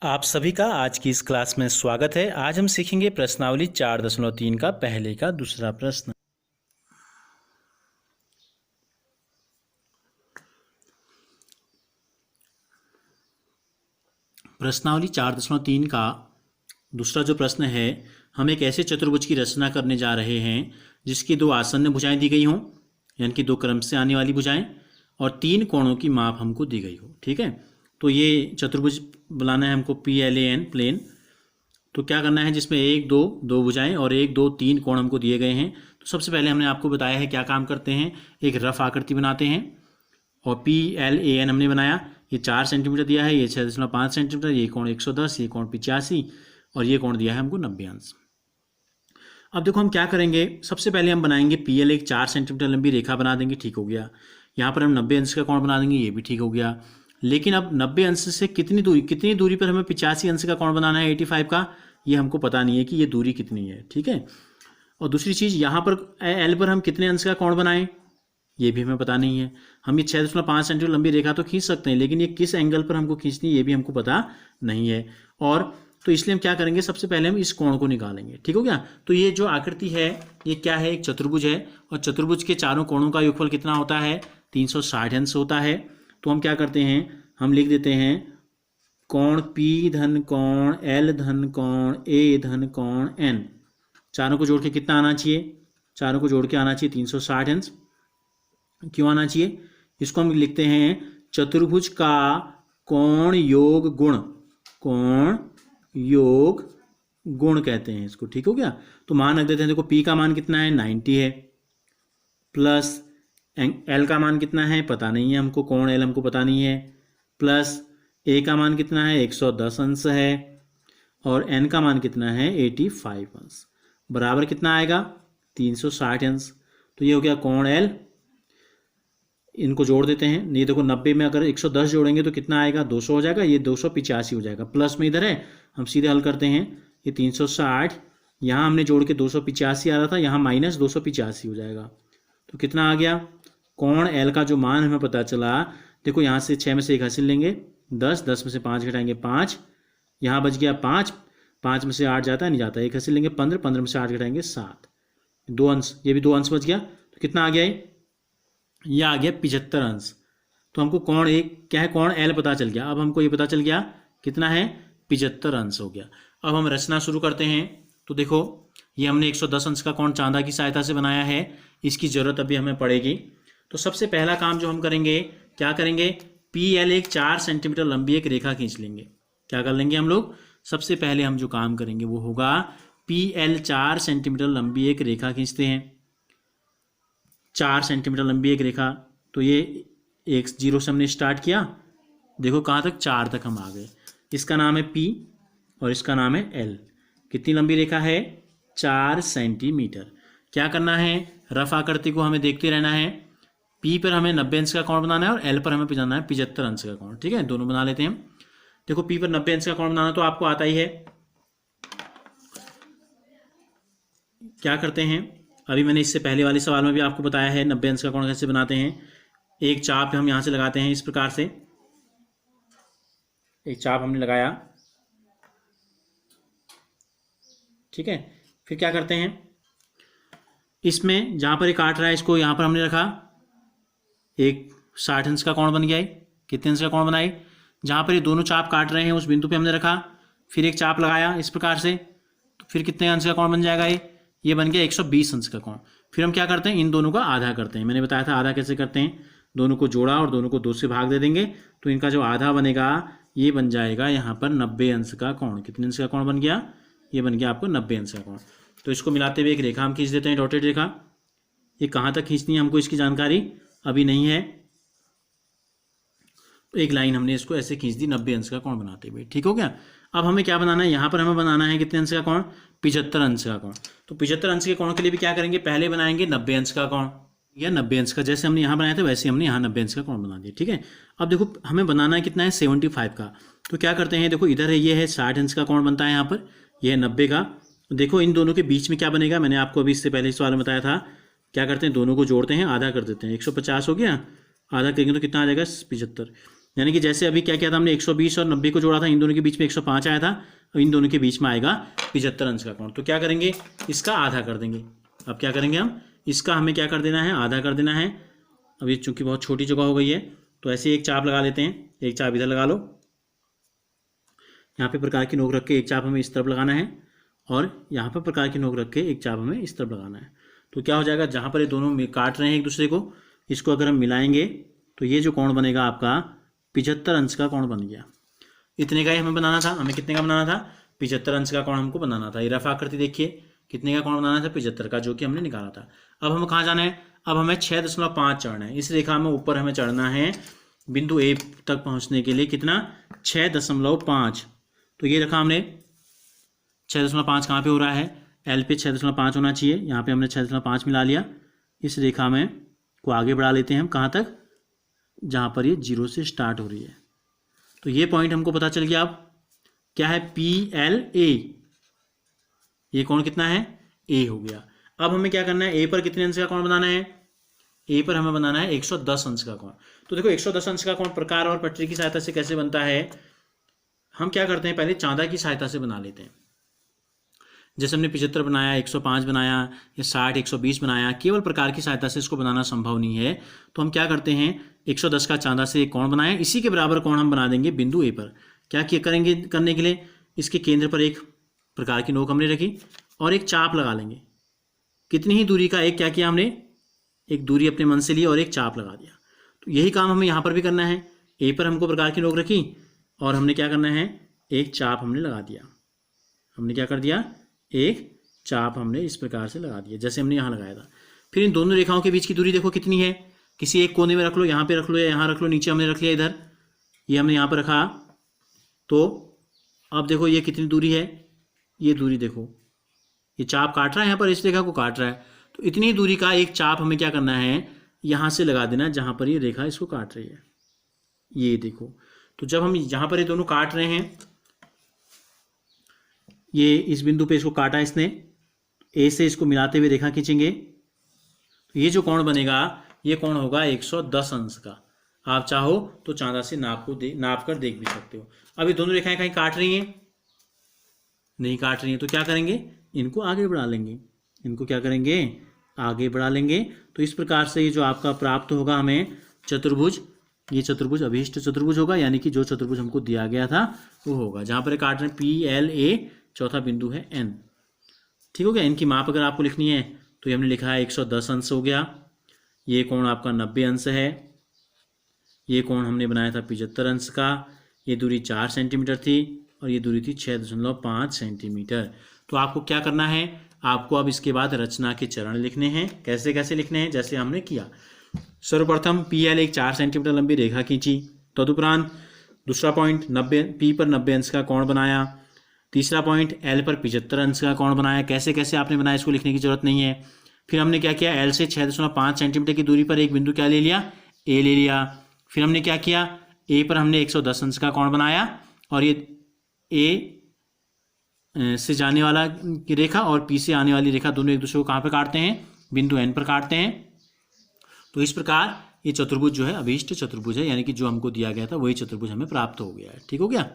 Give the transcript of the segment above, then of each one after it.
आप सभी का आज की इस क्लास में स्वागत है। आज हम सीखेंगे प्रश्नावली 4.3 का पहले का दूसरा प्रश्न। प्रश्नावली 4.3 का दूसरा जो प्रश्न है, हम एक ऐसे चतुर्भुज की रचना करने जा रहे हैं जिसकी दो आसन्न भुजाएं दी गई हों, यानी कि दो क्रम से आने वाली भुजाएं, और तीन कोणों की माप हमको दी गई हो। ठीक है, तो ये चतुर्भुज बनाना है हमको PLAN प्लेन। तो क्या करना है, जिसमें एक दो भुजाएं और एक दो तीन कोण हमको दिए गए हैं। तो सबसे पहले हमने आपको बताया है क्या काम करते हैं, एक रफ आकृति बनाते हैं। और PLAN हमने बनाया, ये 4 सेंटीमीटर दिया है, ये 6.5 सेंटीमीटर, ये कोण 110, ये कोण 85 और ये कोण दिया है हमको 90 अंश। अब देखो हम क्या करेंगे, सबसे पहले हम बनाएंगे PL, एक 4 सेंटीमीटर लंबी रेखा बना देंगे, ठीक हो गया। यहाँ पर हम 90 अंश का कोण बना देंगे, ये भी ठीक हो गया। लेकिन अब 90 अंश से कितनी दूरी पर हमें 85 अंश का कोण बनाना है, 85 का, ये हमको पता नहीं है कि ये दूरी कितनी है। ठीक है, और दूसरी चीज़, यहाँ पर L पर हम कितने अंश का कोण बनाएं, ये भी हमें पता नहीं है। हम ये 6.5 सेंटीमीटर लंबी रेखा तो खींच सकते हैं, लेकिन ये किस एंगल पर हमको खींचनी है ये भी हमको पता नहीं है। और तो इसलिए हम क्या करेंगे, सबसे पहले हम इस कोण को निकालेंगे। ठीक हो गया। तो ये जो आकृति है ये क्या है, एक चतुर्भुज है, और चतुर्भुज के चारों कोणों का योगफल कितना होता है, 360 अंश होता है। तो हम क्या करते हैं, हम लिख देते हैं कोण P धन कोण L धन कोण A धन कोण N, चारों को जोड़ के कितना आना चाहिए, चारों को जोड़ के आना चाहिए 360 अंश। क्यों आना चाहिए, इसको हम लिखते हैं चतुर्भुज का कोण योग गुण, कोण योग गुण कहते हैं इसको। ठीक हो गया। तो मान रख देते हैं, देखो P का मान कितना है, 90 है, प्लस L का मान कितना है पता नहीं है हमको, कोण L हमको पता नहीं है, प्लस A का मान कितना है 110 अंश है, और N का मान कितना है 85 अंश, बराबर कितना आएगा 360 अंश। तो ये हो गया कोण L। इनको जोड़ देते हैं, ये देखो 90 में अगर 110 जोड़ेंगे तो कितना आएगा, 200 हो जाएगा, ये 285 हो जाएगा। प्लस में इधर है, हम सीधे हल करते हैं, ये 360 यहाँ हमने जोड़ के 285 आ रहा था, यहाँ माइनस 285 हो जाएगा। तो कितना आ गया, कोण L का जो मान हमें पता चला, देखो यहाँ से 6 में से 1 हासिल लेंगे 10, 10 में से 5 घटाएंगे 5, यहाँ बच गया 5, 5 में से 8 जाता है नहीं जाता, 1 हासिल लेंगे 15, 15 में से 8 घटाएंगे 7, 2 अंश, ये भी 2 अंश बच गया। तो कितना आ गया, ये आ गया 75 अंश। तो हमको कोण एक क्या है, कोण L पता चल गया। अब हमको ये पता चल गया कितना है, 75 अंश हो गया। अब हम रचना शुरू करते हैं। तो देखो ये हमने 110 अंश का कोण चांदा की सहायता से बनाया है, इसकी ज़रूरत अभी हमें पड़ेगी। तो सबसे पहला काम जो हम करेंगे, क्या करेंगे, PL एक 4 सेंटीमीटर लंबी एक रेखा खींच लेंगे। क्या कर लेंगे हम लोग, सबसे पहले हम जो काम करेंगे वो होगा PL 4 सेंटीमीटर लंबी एक रेखा खींचते हैं, 4 सेंटीमीटर लंबी एक रेखा। तो ये एक जीरो से हमने स्टार्ट किया, देखो कहाँ तक, 4 तक हम आ गए। इसका नाम है P और इसका नाम है L। कितनी लंबी रेखा है, 4 सेंटीमीटर। क्या करना है, रफ आकृति को हमें देखते रहना है। P पर हमें 90 अंश का कोण बनाना है और L पर हमें बनाना है 75 अंश का कोण। ठीक है, दोनों बना लेते हैं हम। देखो P पर 90 अंश का कोण बनाना तो आपको आता ही है। क्या करते हैं, अभी मैंने इससे पहले वाले सवाल में भी आपको बताया है 90 अंश का कोण कैसे बनाते हैं। एक चाप हम यहाँ से लगाते हैं, इस प्रकार से एक चाप हमने लगाया। ठीक है, फिर क्या करते हैं, इसमें जहाँ पर ये काट रहा है इसको यहाँ पर हमने रखा, एक 60 अंश का कोण बन गया है। कितने अंश का कोण बनाए, जहाँ पर ये दोनों चाप काट रहे हैं उस बिंदु पे हमने रखा, फिर एक चाप लगाया इस प्रकार से, तो फिर कितने अंश का कोण बन जाएगा, ये बन गया 120 अंश का कोण। फिर हम क्या करते हैं, इन दोनों का आधा करते हैं। मैंने बताया था आधा कैसे करते हैं, दोनों को जोड़ा और दोनों को 2 से भाग दे देंगे, तो इनका जो आधा बनेगा ये बन जाएगा यहाँ पर 90 अंश का कोण। कितने अंश का कोण बन गया, ये बन गया आपको 90 अंश का कोण। तो इसको मिलाते हुए एक रेखा हम खींच देते हैं, डॉटेड रेखा। ये कहाँ तक खींचनी है हमको, इसकी जानकारी अभी नहीं है। एक लाइन हमने इसको ऐसे खींच दी 90 अंश का कोण बनाते हुए। ठीक हो गया। अब हमें क्या बनाना है, यहाँ पर हमें बनाना है कितने अंश का कोण, 75 अंश का कोण। तो 75 अंश के कोण के लिए भी क्या करेंगे, पहले बनाएंगे 90 अंश का कोण या 90 अंश का, जैसे हमने यहाँ बनाया था वैसे हमने यहाँ 90 अंश का कोण बना दिया। ठीक है, अब देखो हमें बनाना है कितना है, 75 का। तो क्या करते हैं, देखो इधर है, ये है 60 अंश का कोण बनता है, यहाँ पर यह है 90 का। देखो इन दोनों के बीच में क्या बनेगा, मैंने आपको अभी इससे पहले इस सवाल में बताया था, क्या करते हैं, दोनों को जोड़ते हैं, आधा कर देते हैं, 150 हो गया, आधा करेंगे तो कितना आ जाएगा, 75। यानी कि जैसे अभी क्या किया था हमने, 120 और 90 को जोड़ा था, इन दोनों के बीच में 105 आया था, और इन दोनों के बीच में आएगा 75 अंश का कोण। तो क्या करेंगे, इसका आधा कर देंगे। अब क्या करेंगे हम, इसका हमें क्या कर देना है, आधा कर देना है। अब ये चूंकि बहुत छोटी जगह हो गई है तो ऐसे एक चाप लगा लेते हैं, एक चाप इधर लगा लो, यहाँ पे प्रकार की नोक रख के एक चाप हमें इस तरफ लगाना है, और यहाँ पर प्रकार की नोक रख के एक चाप हमें इस तरफ लगाना है। तो क्या हो जाएगा, जहाँ पर ये दोनों काट रहे हैं एक दूसरे को, इसको अगर हम मिलाएंगे तो ये जो कोण बनेगा आपका 75 अंश का कोण बन गया। इतने का ही हमें बनाना था। हमें कितने का बनाना था, 75 अंश का कोण हमको बनाना था। ये रफ आकृति देखिए, कितने का कोण बनाना था, 75 का, जो कि हमने निकाला था। अब हमें कहाँ जाना है, अब हमें 6.5 चढ़ना है। इस रेखा में ऊपर हमें चढ़ना है बिंदु ए तक पहुँचने के लिए, कितना, 6.5। तो ये रखा हमने 6.5 कहाँ पे हो रहा है, एल पे 6.5 होना चाहिए, यहाँ पे हमने 6.5 मिला लिया। इस रेखा में को आगे बढ़ा लेते हैं हम, कहाँ तक, जहाँ पर ये 0 से स्टार्ट हो रही है। तो ये पॉइंट हमको पता चल गया। अब क्या है, PLA, ये कोण कितना है, A हो गया। अब हमें क्या करना है, A पर कितने अंश का कोण बनाना है, A पर हमें बनाना है 110 अंश का कोण। तो देखो 110 अंश का कोण प्रकार और पटरी की सहायता से कैसे बनता है, हम क्या करते हैं, पहले चांदा की सहायता से बना लेते हैं। जैसे हमने 75 बनाया, 105 बनाया, या 60, 120 बनाया, केवल प्रकार की सहायता से इसको बनाना संभव नहीं है। तो हम क्या करते हैं, 110 का चांदा से एक कोण बनाया, इसी के बराबर कोण हम बना देंगे बिंदु ए पर। क्या करेंगे करने के लिए, इसके केंद्र पर एक प्रकार की नोक हमने रखी और एक चाप लगा लेंगे। कितनी ही दूरी का एक क्या किया हमने, एक दूरी अपने मन से ली और एक चाप लगा दिया। तो यही काम हमें यहाँ पर भी करना है। ए पर हमको प्रकार की नोक रखी और हमने क्या करना है, एक चाप हमने लगा दिया। हमने क्या कर दिया, एक चाप हमने इस प्रकार से लगा दिया, जैसे हमने यहाँ लगाया था। फिर इन दोनों रेखाओं के बीच की दूरी देखो कितनी है, किसी एक कोने में रख लो, यहाँ पे रख लो या यहाँ रख लो, नीचे हमने रख लिया इधर, ये हमने यहाँ पर रखा। तो अब देखो ये कितनी दूरी है, ये दूरी देखो, ये चाप काट रहा है, यहाँ पर इस रेखा को काट रहा है। तो इतनी दूरी का एक चाप हमें क्या करना है, यहाँ से लगा देना जहाँ पर ये रेखा इसको काट रही है। ये देखो, तो जब हम यहाँ पर ये दोनों काट रहे हैं, ये इस बिंदु पे इसको काटा इसने, ए से इसको मिलाते हुए रेखा खींचेंगे, तो ये जो कोण बनेगा, ये कोण होगा 110 अंश का। आप चाहो तो चांदा से नाप कर देख भी सकते हो। अब ये दोनों रेखाएं कहीं काट रही हैं, नहीं काट रही हैं, तो क्या करेंगे, इनको आगे बढ़ा लेंगे। इनको क्या करेंगे, आगे बढ़ा लेंगे। तो इस प्रकार से ये जो आपका प्राप्त होगा हमें चतुर्भुज, ये चतुर्भुज अभीष्ट चतुर्भुज होगा, यानी कि जो चतुर्भुज हमको दिया गया था वो होगा। जहाँ पर काट रहे हैं PLA, चौथा बिंदु है N। ठीक हो गया। इनकी माप अगर आपको लिखनी है तो ये हमने लिखा है 110 अंश हो गया। ये कोण आपका 90 अंश है। ये कोण हमने बनाया था 75 अंश का। ये दूरी 4 सेंटीमीटर थी और ये दूरी थी 6.5 सेंटीमीटर। तो आपको क्या करना है, आपको अब इसके बाद रचना के चरण लिखने हैं। कैसे कैसे लिखने हैं, जैसे हमने किया। सर्वप्रथम PL एक 4 सेंटीमीटर लंबी रेखा खींची। तदुपरांत दूसरा पॉइंट 90 P पर 90 अंश का कोण बनाया। तीसरा पॉइंट L पर 75 अंश का कोण बनाया। कैसे कैसे आपने बनाया इसको लिखने की जरूरत नहीं है। फिर हमने क्या किया, L से 6.5 सेंटीमीटर की दूरी पर एक बिंदु क्या ले लिया, A ले लिया। फिर हमने क्या किया, A पर हमने 110 अंश का कोण बनाया और ये A से जाने वाला रेखा और P से आने वाली रेखा दोनों एक दूसरे को कहाँ पे काटते हैं, बिंदु N पर काटते हैं। तो इस प्रकार ये चतुर्भुज जो है अभीष्ट चतुर्भुज है, यानी कि जो हमको दिया गया था वही चतुर्भुज हमें प्राप्त हो गया है। ठीक हो गया।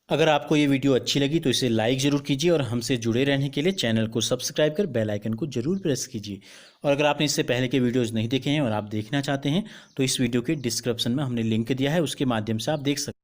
अगर आपको ये वीडियो अच्छी लगी तो इसे लाइक ज़रूर कीजिए और हमसे जुड़े रहने के लिए चैनल को सब्सक्राइब कर बेल आइकन को जरूर प्रेस कीजिए। और अगर आपने इससे पहले के वीडियोज़ नहीं देखे हैं और आप देखना चाहते हैं तो इस वीडियो के डिस्क्रिप्शन में हमने लिंक दिया है, उसके माध्यम से आप देख सकते हैं।